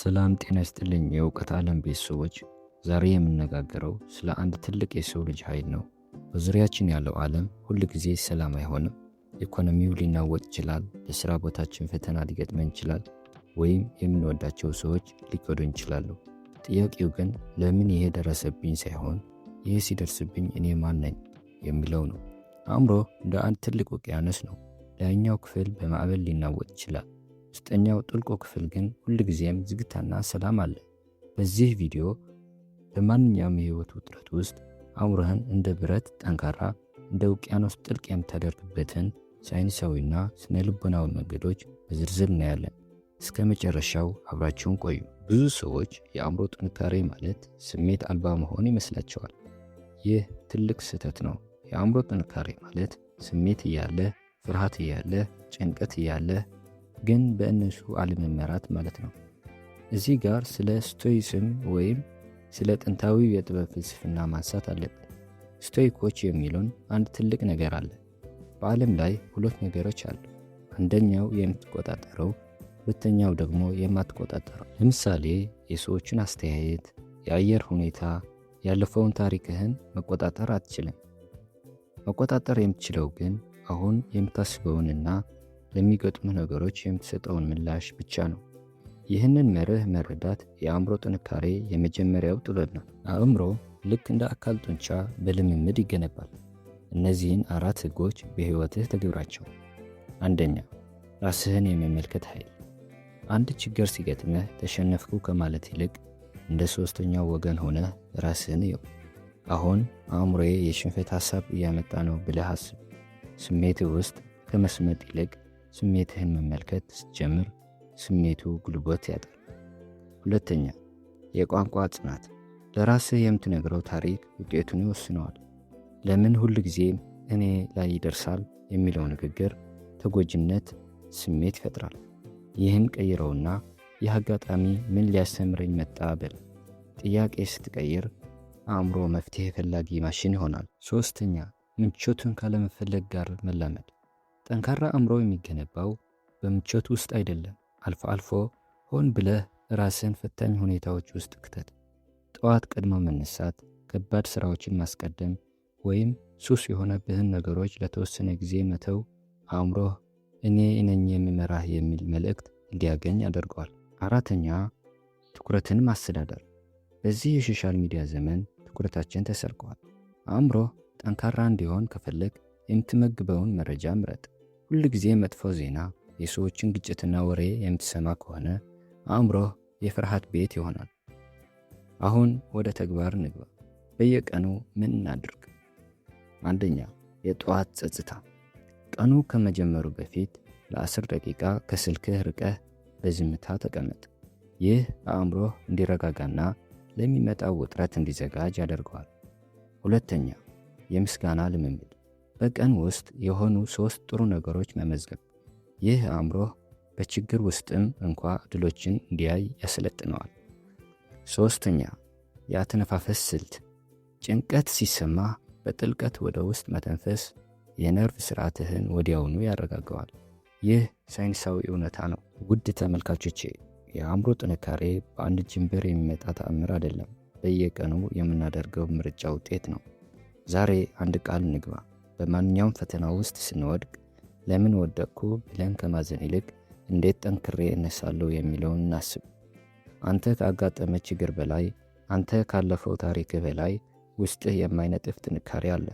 ሰላም ጤና ይስጥልኝ የእውቀት ዓለም ቤተሰቦች። ዛሬ የምነጋገረው ስለ አንድ ትልቅ የሰው ልጅ ኃይል ነው። በዙሪያችን ያለው ዓለም ሁል ጊዜ ሰላም አይሆንም። ኢኮኖሚው ሊናወጥ ይችላል፣ በሥራ ቦታችን ፈተና ሊገጥመን ይችላል፣ ወይም የምንወዳቸው ሰዎች ሊጎዱን ይችላሉ። ጥያቄው ግን ለምን ይሄ ደረሰብኝ ሳይሆን ይህ ሲደርስብኝ እኔ ማን ነኝ የሚለው ነው። አእምሮ እንደ አንድ ትልቅ ውቅያኖስ ነው። ላይኛው ክፍል በማዕበል ሊናወጥ ይችላል፣ ውስጠኛው ጥልቁ ክፍል ግን ሁልጊዜም ዝግታና ሰላም አለ። በዚህ ቪዲዮ በማንኛውም የህይወት ውጥረት ውስጥ አእምሮህን እንደ ብረት ጠንካራ፣ እንደ ውቅያኖስ ጥልቅ የምታደርግበትን ሳይንሳዊና ስነ ልቦናዊ መንገዶች በዝርዝር እናያለን። እስከ መጨረሻው አብራችሁን ቆዩ። ብዙ ሰዎች የአእምሮ ጥንካሬ ማለት ስሜት አልባ መሆን ይመስላቸዋል። ይህ ትልቅ ስህተት ነው። የአእምሮ ጥንካሬ ማለት ስሜት እያለ፣ ፍርሃት እያለ፣ ጭንቀት እያለ ግን በእነሱ አለመመራት ማለት ነው። እዚህ ጋር ስለ ስቶይስም ወይም ስለ ጥንታዊ የጥበብ ፍልስፍና ማንሳት አለብን። ስቶይኮች የሚሉን አንድ ትልቅ ነገር አለ። በዓለም ላይ ሁለት ነገሮች አሉ። አንደኛው የምትቆጣጠረው፣ ሁለተኛው ደግሞ የማትቆጣጠረው። ለምሳሌ የሰዎችን አስተያየት፣ የአየር ሁኔታ፣ ያለፈውን ታሪክህን መቆጣጠር አትችልም። መቆጣጠር የምትችለው ግን አሁን የምታስበውንና ለሚገጥሙ ነገሮች የምትሰጠውን ምላሽ ብቻ ነው። ይህንን መርህ መረዳት የአእምሮ ጥንካሬ የመጀመሪያው ጥበብ ነው። አእምሮ ልክ እንደ አካል ጡንቻ በልምምድ ይገነባል። እነዚህን 4 ህጎች በሕይወትህ ተግብራቸው። አንደኛ፣ ራስህን የመመልከት ኃይል። አንድ ችግር ሲገጥምህ ተሸነፍኩ ከማለት ይልቅ እንደ ሶስተኛው ወገን ሆነህ ራስህን እየው። አሁን አእምሮዬ የሽንፈት ሐሳብ እያመጣ ነው ብለህ አስብ። ስሜትህ ውስጥ ከመስመጥ ይልቅ ስሜትህን መመልከት ስትጀምር ስሜቱ ጉልበት ያጣል። ሁለተኛ፣ የቋንቋ ጽናት። ለራስህ የምትነግረው ታሪክ ውጤቱን ይወስነዋል። ለምን ሁል ጊዜም እኔ ላይ ይደርሳል የሚለው ንግግር ተጎጂነት ስሜት ይፈጥራል። ይህን ቀይረውና ይህ አጋጣሚ ምን ሊያስተምረኝ መጣ በል። ጥያቄ ስትቀይር አእምሮ መፍትሄ ፈላጊ ማሽን ይሆናል። ሶስተኛ፣ ምቾቱን ካለመፈለግ ጋር መላመድ። ጠንካራ አእምሮ የሚገነባው በምቾት ውስጥ አይደለም። አልፎ አልፎ ሆን ብለህ ራስን ፈታኝ ሁኔታዎች ውስጥ ክተት። ጠዋት ቀድሞ መነሳት፣ ከባድ ሥራዎችን ማስቀደም፣ ወይም ሱስ የሆነብህን ነገሮች ለተወሰነ ጊዜ መተው አእምሮህ እኔ ነኝ የምመራህ የሚል መልእክት እንዲያገኝ ያደርገዋል። አራተኛ፣ ትኩረትን ማስተዳደር። በዚህ የሶሻል ሚዲያ ዘመን ትኩረታችን ተሰርቀዋል። አእምሮህ ጠንካራ እንዲሆን ከፈለግ የምትመግበውን መረጃ ምረጥ። ሁል ጊዜ መጥፎ ዜና፣ የሰዎችን ግጭትና ወሬ የምትሰማ ከሆነ አእምሮህ የፍርሃት ቤት ይሆናል። አሁን ወደ ተግባር እንግባ። በየቀኑ ምን እናድርግ? አንደኛ፣ የጠዋት ጸጥታ። ቀኑ ከመጀመሩ በፊት ለ10 ደቂቃ ከስልክህ ርቀህ በዝምታ ተቀመጥ። ይህ አእምሮህ እንዲረጋጋና ለሚመጣው ውጥረት እንዲዘጋጅ ያደርገዋል። ሁለተኛ፣ የምስጋና ልምምድ። በቀን ውስጥ የሆኑ 3 ጥሩ ነገሮች መመዝገብ። ይህ አእምሮህ በችግር ውስጥም እንኳ ዕድሎችን እንዲያይ ያሰለጥነዋል። ሶስተኛ፣ የአተነፋፈስ ስልት። ጭንቀት ሲሰማ በጥልቀት ወደ ውስጥ መተንፈስ የነርቭ ስርዓትህን ወዲያውኑ ያረጋገዋል። ይህ ሳይንሳዊ እውነታ ነው። ውድ ተመልካቾቼ፣ የአእምሮ ጥንካሬ በአንድ ጅምበር የሚመጣ ተአምር አይደለም። በየቀኑ የምናደርገው ምርጫ ውጤት ነው። ዛሬ አንድ ቃል እንግባ። በማንኛውም ፈተና ውስጥ ስንወድቅ ለምን ወደቅኩ ብለን ከማዘን ይልቅ እንዴት ጠንክሬ እነሳለሁ የሚለውን እናስብ። አንተ ካጋጠመ ችግር በላይ፣ አንተ ካለፈው ታሪክህ በላይ ውስጥህ የማይነጥፍ ጥንካሬ አለ።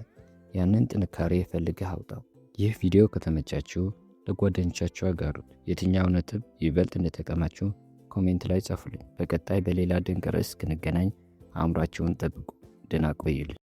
ያንን ጥንካሬ ፈልገህ አውጣው። ይህ ቪዲዮ ከተመቻችሁ ለጓደኞቻችሁ አጋሩት። የትኛው ነጥብ ይበልጥ እንደተቀማችሁ ኮሜንት ላይ ጻፉልኝ። በቀጣይ በሌላ ድንቅ ርዕስ እስክንገናኝ አእምሯችሁን ጠብቁ። ደህና ቆዩልኝ።